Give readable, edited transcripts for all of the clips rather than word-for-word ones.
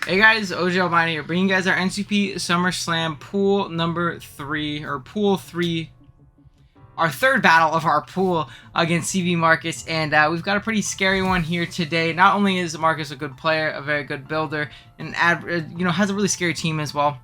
Hey guys, OGalbina here, bringing you guys our NCP SummerSlam pool number 3, or pool 3, our third battle of our pool against cbmarcus, and we've got a pretty scary one here today. Not only is Marcus a good player, a very good builder, and has a really scary team as well.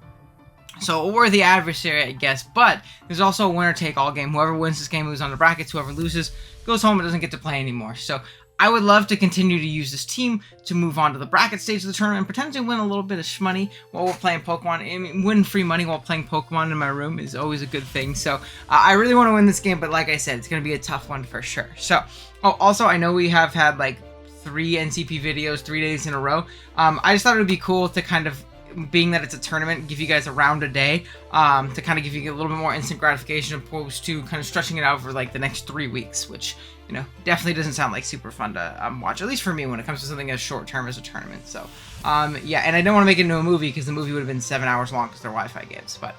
So a worthy adversary, I guess, but there's also a winner-take-all game. Whoever wins this game moves on to brackets. Whoever loses goes home and doesn't get to play anymore. So I would love to continue to use this team to move on to the bracket stage of the tournament and potentially win a little bit of money while we're playing Pokemon. I mean, win free money while playing Pokemon in my room is always a good thing. So I really want to win this game, but like I said, it's going to be a tough one for sure. So, also, I know we have had like 3 NCP videos 3 days in a row. I just thought it would be cool to kind of, being that it's a tournament, give you guys a round a day to kind of give you a little bit more instant gratification opposed to kind of stretching it out for like the next 3 weeks, which, you know, definitely doesn't sound like super fun to watch, at least for me when it comes to something as short term as a tournament. So yeah, and I don't want to make it into a movie because the movie would have been 7 hours long because they're Wi-Fi games. But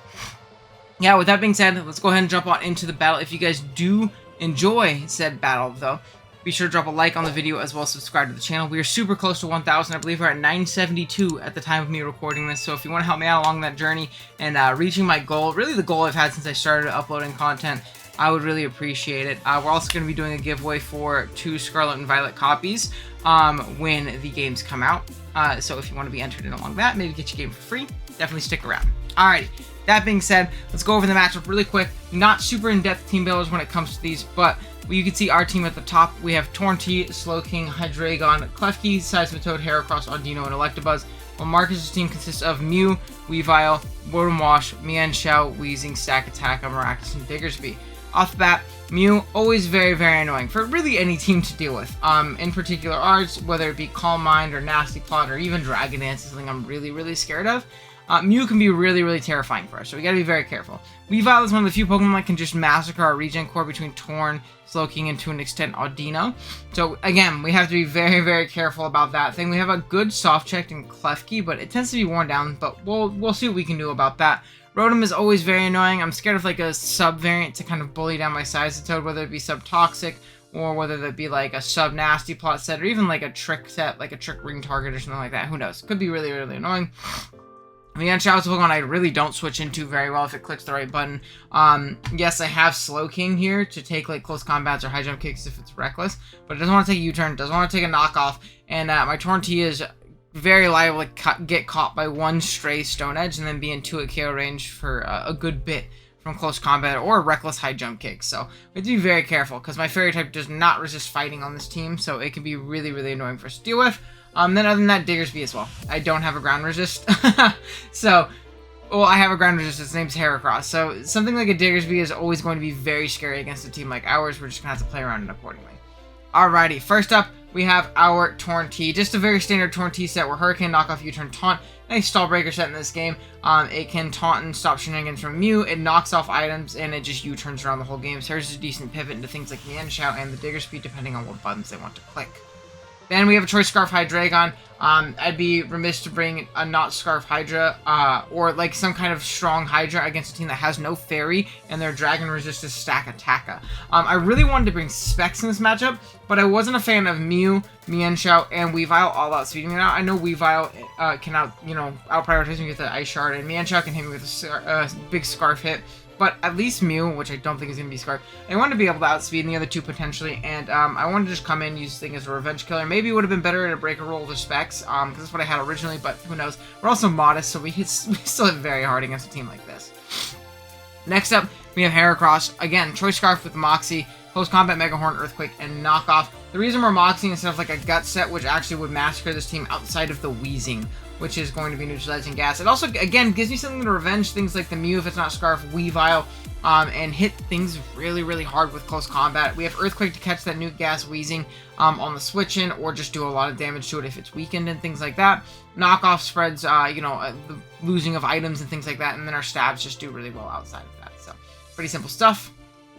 yeah, with that being said, let's go ahead and jump on into the battle. If you guys do enjoy said battle though, be sure to drop a like on the video as well as subscribe to the channel. We are super close to 1,000. I believe we're at 972 at the time of me recording this. So if you want to help me out along that journey and reaching my goal, really the goal I've had since I started uploading content, I would really appreciate it. We're also going to be doing a giveaway for 2 Scarlet and Violet copies when the games come out. So if you want to be entered in along that, maybe get your game for free, definitely stick around. Alrighty, that being said, let's go over the matchup really quick. Not super in-depth team builders when it comes to these, but you can see our team at the top. We have Torntea, Slowking, Hydreigon, Klefki, Seismitoad, Heracross, Audino, and Electabuzz. While Marcus' team consists of Mew, Weavile, Wash, Mienshao, Weezing, Stack Attack, Maractus, and Diggersby. Off the bat, Mew, always very, very annoying for really any team to deal with. In particular ours, whether it be Calm Mind or Nasty Plot or even Dragon Dance is something I'm really, really scared of. Mew can be really, really terrifying for us, so we gotta be very careful. Weavile is one of the few Pokemon that can just massacre our regen core between Torn, Slowking, and to an extent Audino. So again, we have to be very, very careful about that thing. We have a good soft check in Klefki, but it tends to be worn down, but we'll see what we can do about that. Rotom is always very annoying. I'm scared of like a sub-variant to kind of bully down my Seismitoad, whether it be sub-toxic, or whether that be like a sub-nasty plot set, or even like a trick set, like a trick ring target or something like that. Who knows? Could be really, really annoying. Mienshao is a Pokemon I really don't switch into very well if it clicks the right button. Yes, I have Slowking here to take like close combats or high jump kicks if it's reckless, but it doesn't want to take a U-turn, doesn't want to take a knockoff, and my Torntea is very liable to get caught by one stray Stone Edge and then be in 2 at KO range for a good bit from close combat or a reckless high jump kick. So we have to be very careful because my Fairy type does not resist fighting on this team, so it can be really, really annoying for us to deal with. Then other than that, Diggersby as well. I don't have a ground resist. So, well, I have a ground resist. Its name's Heracross. So something like a Diggersby is always going to be very scary against a team like ours. We're just going to have to play around it accordingly. Alrighty, first up, we have our Torntea. Just a very standard Torntea set where Hurricane, Knockoff, U-Turn, Taunt. Nice stall breaker set in this game. It can taunt and stop shenanigans from Mew. It knocks off items and it just U-turns around the whole game. So there's a decent pivot into things like Mienshao and the Diggersby depending on what buttons they want to click. Then we have a Choice Scarf Hydreigon. I'd be remiss to bring a not Scarf Hydra, or like some kind of strong Hydra against a team that has no Fairy and their Dragon Resist is Stack Attacka. I really wanted to bring Specs in this matchup, but I wasn't a fan of Mew, Mienshao, and Weavile all out speeding me out. I know Weavile can out prioritize me with the Ice Shard, and Mienshao can hit me with a big Scarf hit. But at least Mew, which I don't think is going to be Scarf, I wanted to be able to outspeed the other 2 potentially, and I wanted to just come in, use this thing as a revenge killer. Maybe it would have been better to break a roll with the Specs, because that's what I had originally, but who knows. We're also modest, so we still hit very hard against a team like this. Next up, we have Heracross. Again, Choice Scarf with Moxie, Close Combat, Mega Horn, Earthquake, and Knockoff. The reason we're Moxie instead of like a Gut set, which actually would massacre this team outside of the Weezing, which is going to be neutralizing gas. It also, again, gives me something to revenge things like the Mew if it's not Scarf, Weavile, and hit things really, really hard with close combat. We have Earthquake to catch that nuke gas Weezing on the switch in, or just do a lot of damage to it if it's weakened and things like that. Knockoff spreads, the losing of items and things like that, and then our stabs just do really well outside of that. So, pretty simple stuff.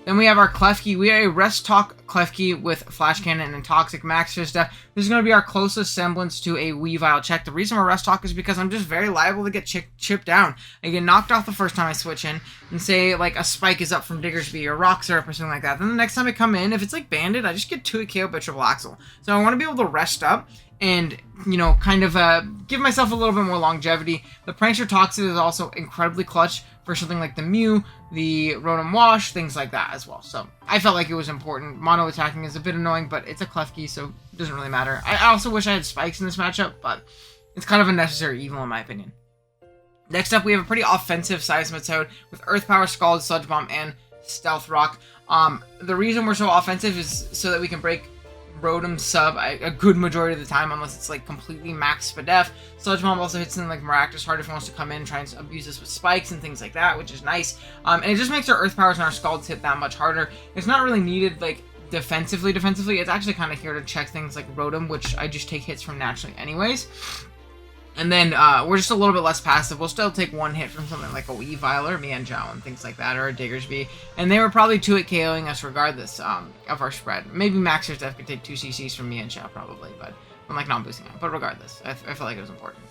Then we have our Klefki. We are a Rest Talk Klefki with Flash Cannon and Toxic Max Fist. This is going to be our closest semblance to a Weavile check. The reason we're Rest Talk is because I'm just very liable to get chipped down. I get knocked off the first time I switch in, and say like a Spike is up from Diggersby or Rock Syrup or something like that. Then the next time I come in, if it's like Bandit, I just get 2 KO by Triple Axle. So I want to be able to rest up and, you know, kind of give myself a little bit more longevity. The Prankster Toxic is also incredibly clutch for something like the Mew, the Rotom Wash, things like that as well. So I felt like it was important. Mono attacking is a bit annoying, but it's a Klefki, so it doesn't really matter. I also wish I had Spikes in this matchup, but it's kind of a necessary evil in my opinion. Next up, we have a pretty offensive Seismitoad with Earth Power, Scald, Sludge Bomb, and Stealth Rock. The reason we're so offensive is so that we can break Rotom sub a good majority of the time, unless it's like completely max Spadef. Sludge Bomb also hits something like Maractus hard if it wants to come in and try and abuse us with spikes and things like that, which is nice. And it just makes our Earth Powers and our Scalds hit that much harder. It's not really needed like defensively. It's actually kind of here to check things like Rotom, which I just take hits from naturally anyways. And then we're just a little bit less passive. We'll still take one hit from something like a Weavile or Mienshao and things like that, or a Diggersby. And they were probably 2-hit KOing us regardless of our spread. Maybe Maxer's Def could take 2 CCs from Mienshao probably, but I'm like not boosting him. But regardless, I felt like it was important.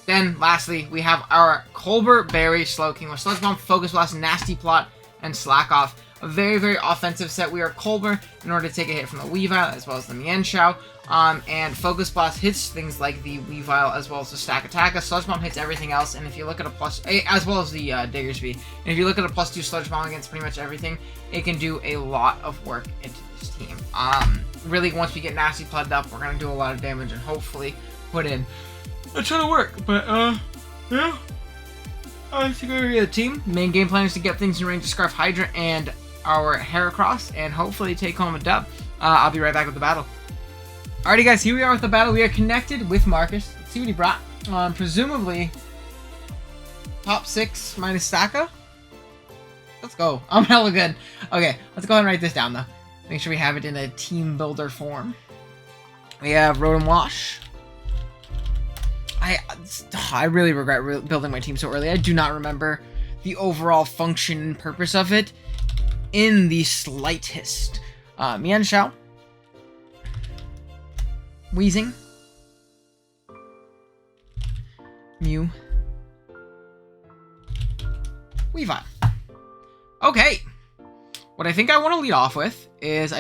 Then, lastly, we have our Colbert Berry Slowking with Sludge Bomb, Focus Blast, Nasty Plot, and Slack Off. A very, very offensive set. We are Colbert in order to take a hit from the Weavile as well as the Mienshao. And Focus Blast hits things like the Weavile as well as the Stack Attack. Sludge Bomb hits everything else, and if you look at a plus, as well as the Diggersby, and if you look at a +2 Sludge Bomb against pretty much everything, it can do a lot of work into this team. Really, once we get Nasty Plotted up, we're gonna do a lot of damage and hopefully put in a ton of work. But yeah, I think we're the team. Main game plan is to get things in range to Scarf Hydra and our Heracross, and hopefully take home a dub. I'll be right back with the battle. Alrighty guys, here we are with the battle. We are connected with Marcus. Let's see what he brought. Presumably, top 6 minus Stacka. Let's go. I'm hella good. Okay, let's go ahead and write this down though. Make sure we have it in a team builder form. We have Rotom Wash. I really regret building my team so early. I do not remember the overall function and purpose of it in the slightest. Mienshao. Weezing. Mew. Weavile. Okay. What I think I want to lead off with is,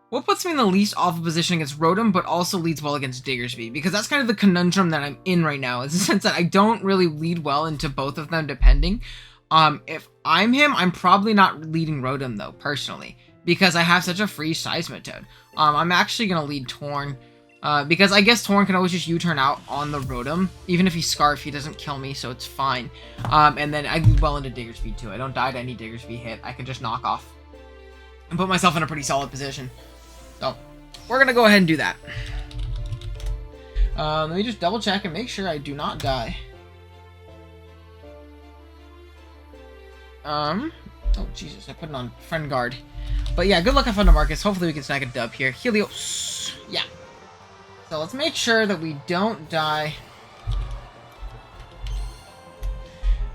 what puts me in the least awful position against Rotom, but also leads well against Diggersby? Because that's kind of the conundrum that I'm in right now, is the sense that I don't really lead well into both of them, depending. If I'm him, I'm probably not leading Rotom, though, personally, because I have such a free Seismitoad. I'm actually going to lead Torn, because I guess Torn can always just U-turn out on the Rotom. Even if he's Scarf, he doesn't kill me, so it's fine. And then I lead well into Diggersby, too. I don't die to any Diggersby hit. I can just knock off and put myself in a pretty solid position. So, we're going to go ahead and do that. Let me just double check and make sure I do not die. Oh, Jesus, I put it on Friend Guard. But yeah, good luck on Marcus. Hopefully we can snag a dub here. Helios. Yeah. So let's make sure that we don't die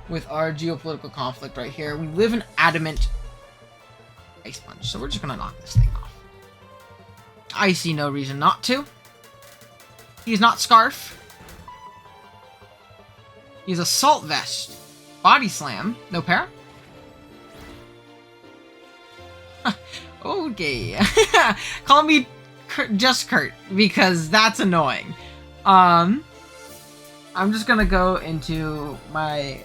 with our geopolitical conflict right here. We live in Adamant Ice Punch, so we're just going to knock this thing off. I see no reason not to. He's not Scarf. He's Assault Vest. Body Slam. No para? Okay. Call me just Kurt, because that's annoying. I'm just gonna go into my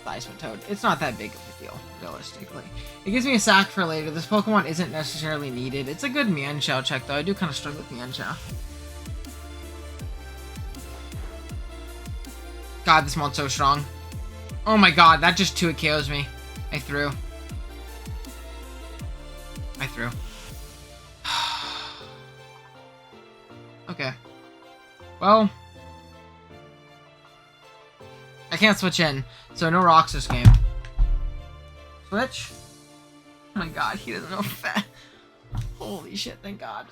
Seismitoad. It's not that big of a deal, realistically. It gives me a sack for later. This Pokemon isn't necessarily needed. It's a good Mienshao check, though. I do kind of struggle with Mienshao. God, this mon's so strong. Oh my god, that just 2-hit KOs me. I threw. Okay. Well, I can't switch in, so no rocks this game. Switch. Oh my god, he doesn't know that. Holy shit, thank god.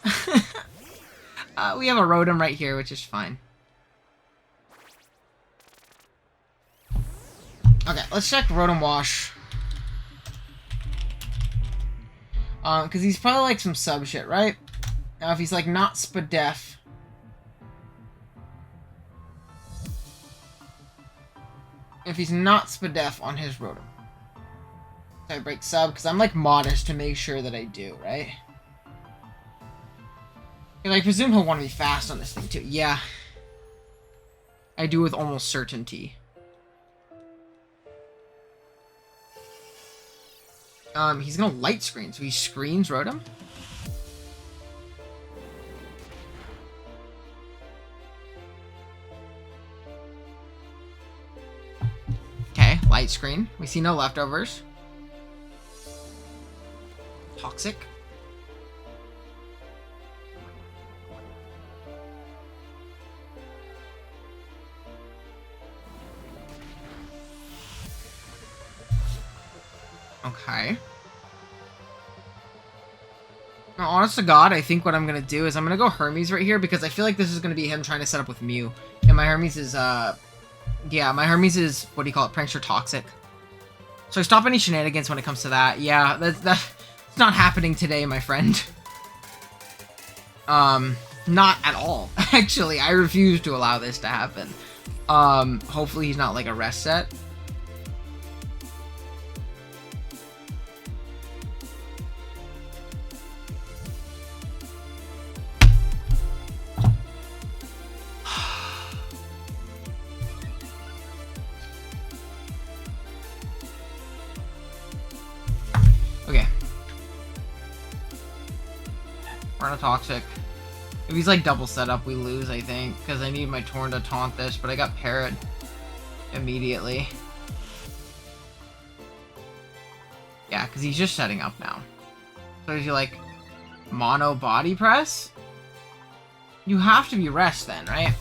We have a Rotom right here, which is fine. Okay, let's check Rotom Wash. Because he's probably like some sub shit, right? Now, if he's like not Spadef. If he's not Spadef on his Rotom. So I break sub, because I'm like modest to make sure that I do, right? I presume he'll want to be fast on this thing too. Yeah. I do with almost certainty. He's gonna light screen, so he screens Rotom. Okay, light screen. We see no leftovers. Toxic. Okay. Now, honest to God, I think what I'm going to do is I'm going to go Hermes right here because I feel like this is going to be him trying to set up with Mew. And my Hermes is, yeah, my Hermes is, what do you call it, Prankster Toxic. So I stop any shenanigans when it comes to that. Yeah, that's not happening today, my friend. Not at all. Actually, I refuse to allow this to happen. Hopefully he's not like a rest set. Okay. We're on a Toxic. If he's like double setup, we lose, I think. Because I need my Torn to taunt this, but I got Parrot immediately. Yeah, because he's just setting up now. So is he like mono body press? You have to be rest then, right?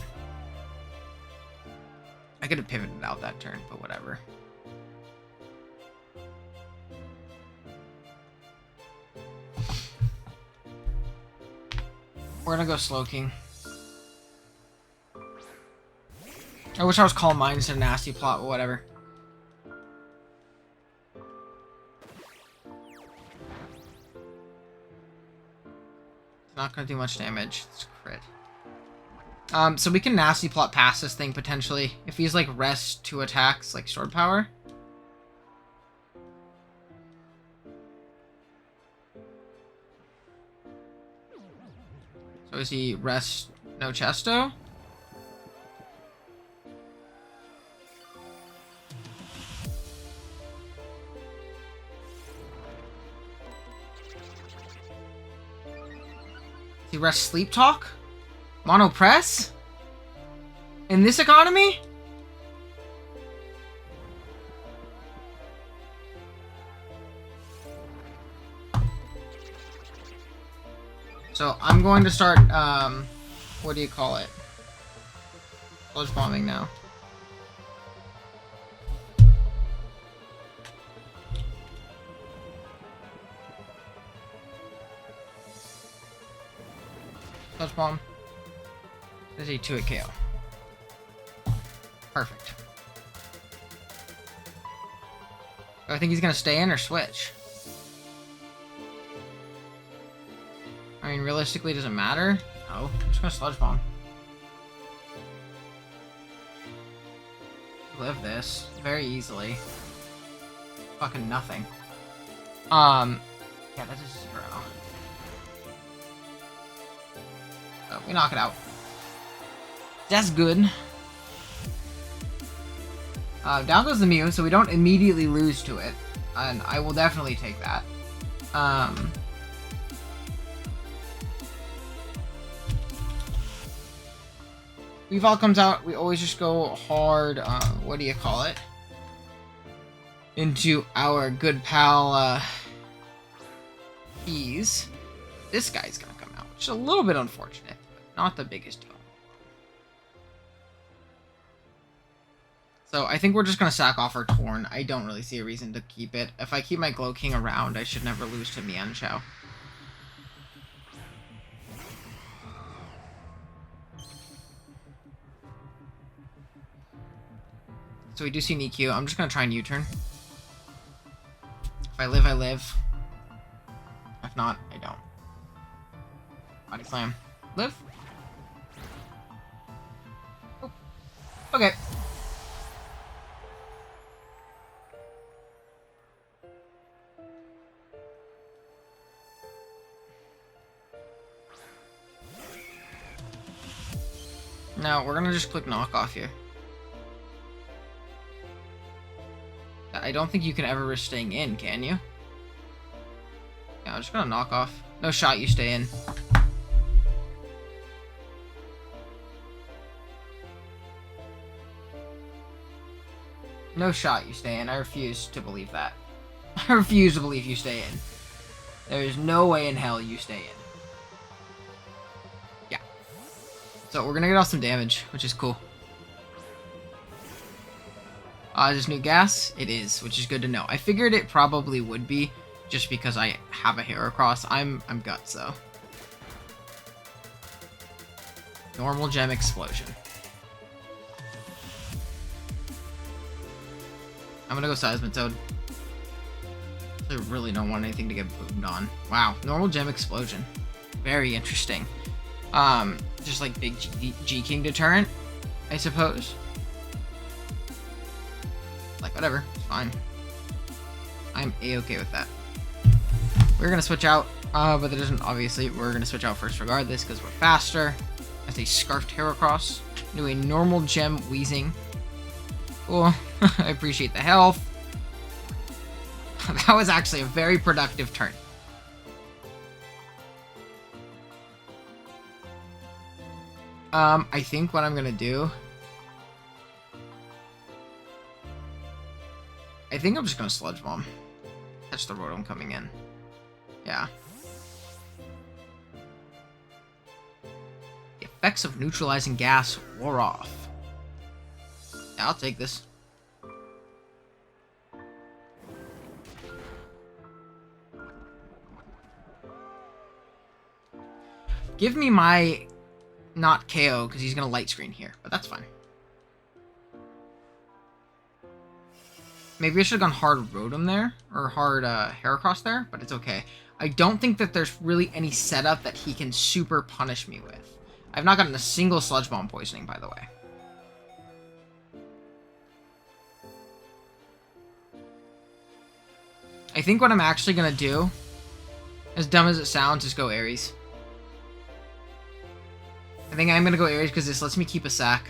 I could have pivoted out that turn, but whatever. We're gonna go Slowking. I wish I was Calm Mind instead of Nasty Plot, but whatever. It's not gonna do much damage. It's crit. So we can Nasty Plot past this thing potentially. If he's like rest 2 attacks, like Sword Power. So is he rest no Chesto? Is he rest Sleep Talk? Mono Press? In this economy? So I'm going to start, what do you call it? Sludge Bombing now. Sludge Bomb. There's a 2-hit KO. Perfect. I think he's gonna stay in or switch. I mean, realistically, does it matter? No, I'm just gonna Sludge Bomb. Live this very easily. Fucking nothing. Yeah, that's a 0. So we knock it out. That's good. Down goes the Mew, so we don't immediately lose to it, and I will definitely take that. Weavile comes out, we always just go hard, what do you call it? Into our good pal, Keys. This guy's gonna come out, which is a little bit unfortunate, but not the biggest deal. So I think we're just gonna sack off our Torn. I don't really see a reason to keep it. If I keep my Glow King around, I should never lose to Mienshao. So we do see Nikyu. I'm just gonna try and U-turn. If I live, I live. If not, I don't. Body Slam. Live? Oh. Okay. No, we're gonna just click knock off here. I don't think you can ever risk staying in, can you? Yeah, I'm just gonna knock off. No shot you stay in. No shot you stay in. I refuse to believe that. I refuse to believe you stay in. There is no way in hell you stay in. Yeah. So we're gonna get off some damage, which is cool. Is this new gas? It is, which is good to know. I figured it probably would be, just because I have a Heracross. I'm guts though. Normal gem explosion. I'm gonna go Seismitoad. I really don't want anything to get boomed on. Wow, normal gem explosion. Very interesting. Just like big G-King deterrent, I suppose. Like, whatever, it's fine. I'm A-okay with that. We're gonna switch out, but that doesn't, obviously, we're gonna switch out first regardless, because we're faster. As a Scarfed Heracross, do a normal gem Wheezing. Cool, I appreciate the health. That was actually a very productive turn. I think what I'm gonna do... I think I'm just gonna Sludge Bomb. Catch the Rotom coming in. Yeah. The effects of neutralizing gas wore off. Yeah, I'll take this. Give me my not KO, because he's going to Light Screen here, but that's fine. Maybe I should have gone hard Rotom there, or hard Heracross there, but it's okay. I don't think that there's really any setup that he can super punish me with. I've not gotten a single Sludge Bomb poisoning, by the way. I think what I'm actually going to do, as dumb as it sounds, is go Aries. I think I'm going to go Aries because this lets me keep a sack,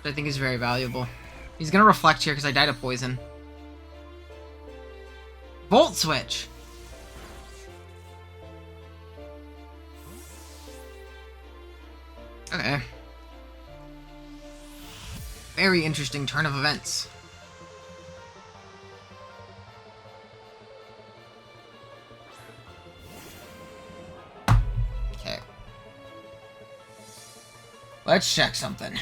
which I think is very valuable. He's going to Reflect here because I died of poison. Volt Switch! Okay. Very interesting turn of events. Okay. Let's check something.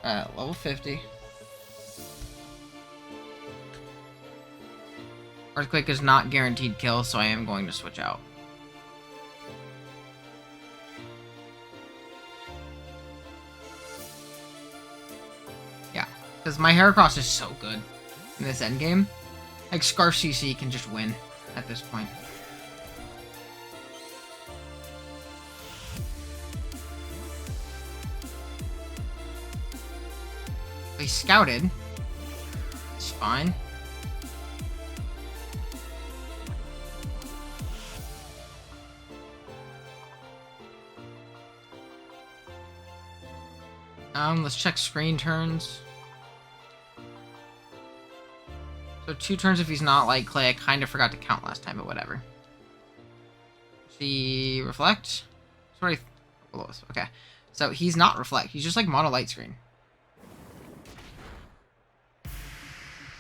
Level 50. Earthquake is not guaranteed kill, so I am going to switch out. Yeah, because my Heracross is so good in this endgame. Like, Scarf CC can just win at this point. He scouted. It's fine. Let's check screen turns. So 2 turns if he's not like Clay. I kind of forgot to count last time, but whatever. See, Reflect? Sorry, below us. Okay. So he's not Reflect. He's just like Mono Light Screen.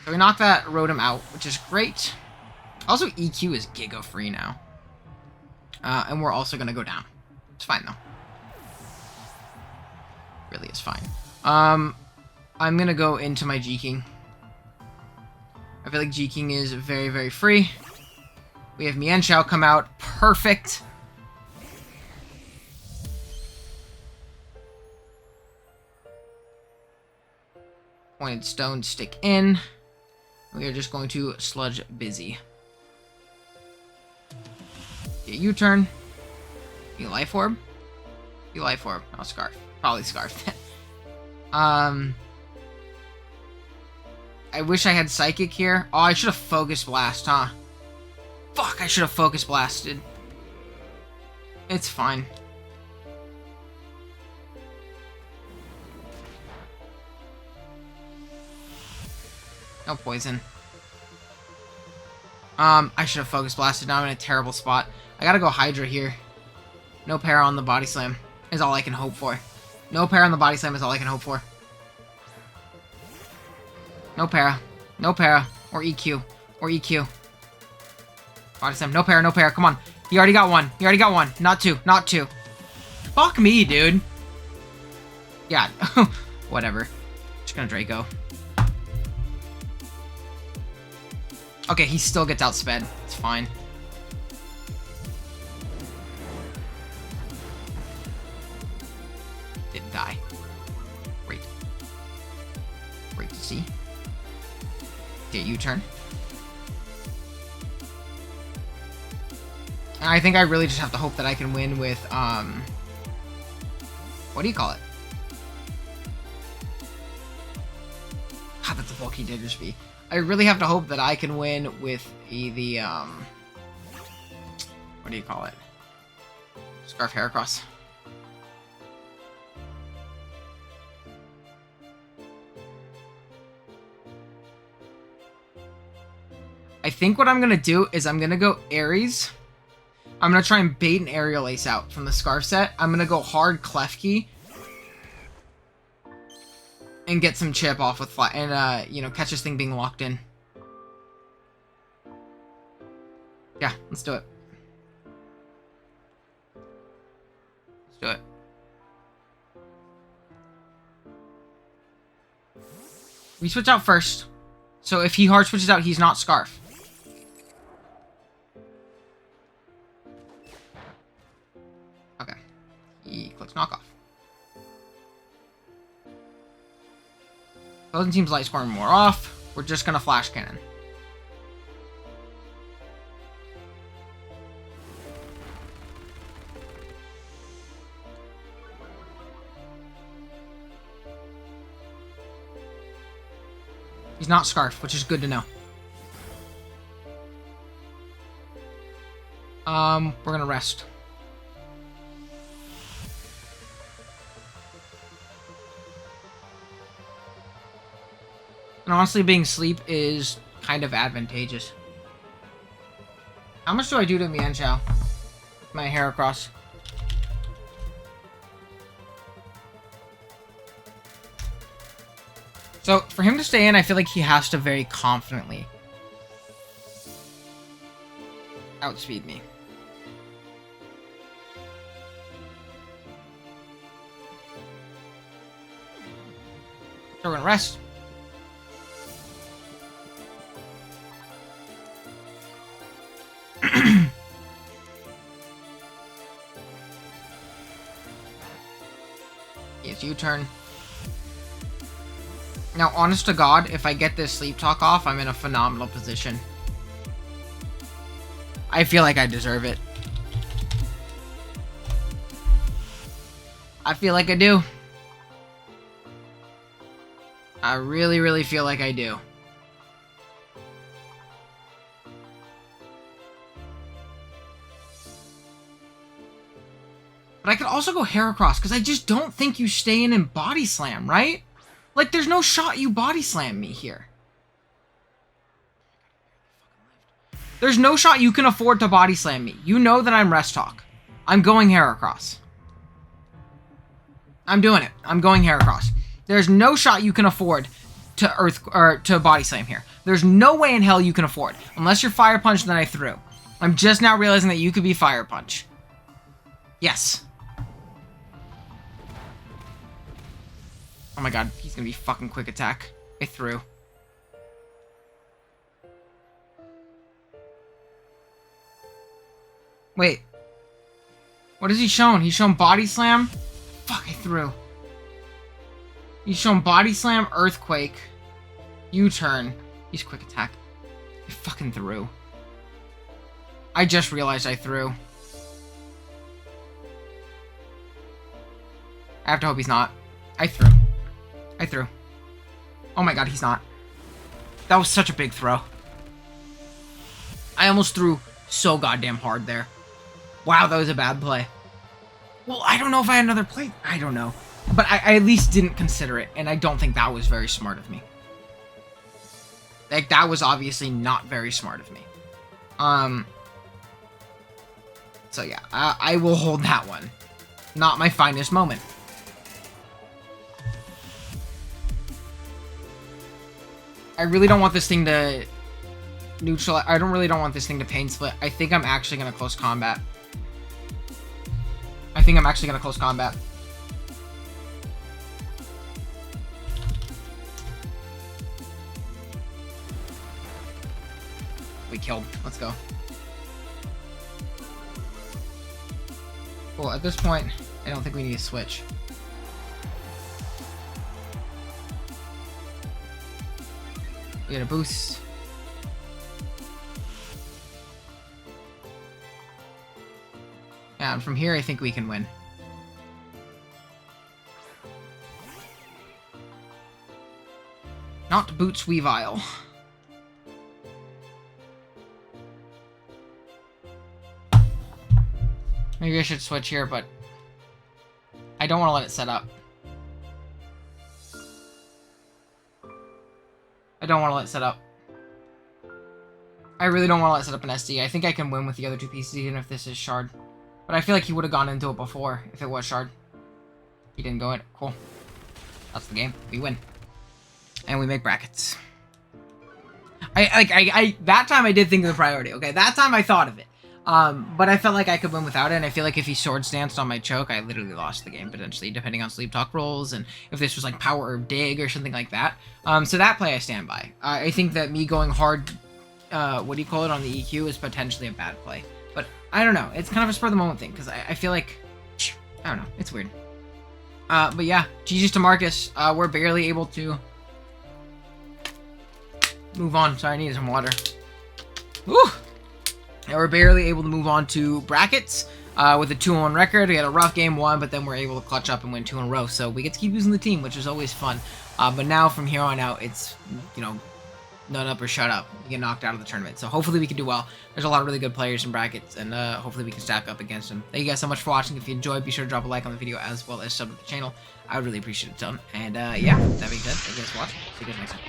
So we knocked that Rotom out, which is great. Also, EQ is Giga free now. And we're also going to go down. It's fine, though. Really is fine. I'm going to go into my G-King. I feel like G-King is very, very free. We have Mienshao come out. Perfect. Pointed Stone stick in. We are just going to Sludge Busy. Get U-turn. You Life Orb. You Life Orb. Oh, Scarf. Probably Scarf. I I wish I had Psychic here. Oh, I should have Focus Blast, huh? Fuck, I should have Focus Blasted. It's fine. No poison. I should have Focus Blasted. Now I'm in a terrible spot. I gotta go Hydra here. No para on the Body Slam is all I can hope for. No para on the Body Slam is all I can hope for. No para. No para. Or EQ. Or EQ. Body Slam. No para. No para. Come on. He already got one. He already got one. Not two. Not two. Fuck me, dude. Yeah. Whatever. Just gonna Draco. Okay, he still gets outsped. It's fine. Didn't die. Great. Great to see. Get U-turn. And I think I really just have to hope that I can win with, what do you call it? God, that's a bulky Diggersby. I really have to hope that I can win with the, what do you call it? Scarf Heracross. I think what I'm going to do is I'm going to go Aries. I'm going to try and bait an Aerial Ace out from the Scarf set. I'm going to go hard Klefki. And get some chip off with fly, and you know, catch this thing being locked in. Yeah, let's do it. Let's do it. We switch out first. So if he hard switches out, he's not Scarf. Okay. He clicks knockoff. Opposing team's light scoring more off. We're just gonna Flash Cannon. He's not Scarf, which is good to know. We're gonna rest. And honestly, being sleep is kind of advantageous. How much do I do to Mienshao with my Heracross? So, for him to stay in, I feel like he has to very confidently outspeed me. So we're gonna rest. It's U-turn. Now, honest to God, if I get this sleep talk off, I'm in a phenomenal position. I feel like I deserve it. I feel like I do. I really, really feel like I do. But I could also go Heracross, because I just don't think you stay in and Body Slam, right? Like, there's no shot you Body Slam me here. There's no shot you can afford to Body Slam me. You know that I'm Rest Talk. I'm going Heracross. I'm doing it. I'm going Heracross. There's no shot you can afford to Body Slam here. There's no way in hell you can afford. Unless you're Fire Punch, then I threw. I'm just now realizing that you could be Fire Punch. Yes. Oh my god, he's gonna be fucking Quick Attack. I threw. Wait. What has he shown? He's shown Body Slam? Fuck, I threw. He's shown Body Slam, Earthquake, U-turn. He's Quick Attack. I fucking threw. I just realized I threw. I have to hope he's not. I threw. I threw. Oh my god, he's not. That was such a big throw. I almost threw so goddamn hard there. Wow, that was a bad play. Well, I don't know if I had another play. I don't know. But I at least didn't consider it, and I don't think that was very smart of me. Like, that was obviously not very smart of me. So yeah, I will hold that one. Not my finest moment. I really don't want this thing to neutralize. I really don't want this thing to pain split. I think I'm actually going to close combat. We killed. Let's go. Well, at this point, I don't think we need to switch. We get a boost. Yeah, and from here, I think we can win. Not Boots Weavile. Maybe I should switch here, but I don't want to let it set up. I really don't want to let it set up an SD. I think I can win with the other two pieces, even if this is Shard. But I feel like he would have gone into it before if it was Shard. He didn't go in. Cool. That's the game. We win. And we make brackets. That time I did think of the priority, okay? That time I thought of it. But I felt like I could win without it, and I feel like if he sword stanced on my choke, I literally lost the game, potentially, depending on sleep talk rolls, and if this was like power or dig or something like that. So that play I stand by. I think that me going hard, on the EQ is potentially a bad play. But I don't know, it's kind of a spur of the moment thing, because I feel like, I don't know, it's weird. But yeah, GG's to Marcus. We're barely able to move on. Sorry, I needed some water. Woo! And we're barely able to move on to brackets with a 2-1 record. We had a rough game 1, but then we're able to clutch up and win 2 in a row. So we get to keep using the team, which is always fun. But now from here on out, it's, nut up or shut up. You get knocked out of the tournament. So hopefully we can do well. There's a lot of really good players in brackets, and hopefully we can stack up against them. Thank you guys so much for watching. If you enjoyed, be sure to drop a like on the video as well as sub to the channel. I would really appreciate it a ton. And yeah, that being said, thank you guys for watching. See you guys next time.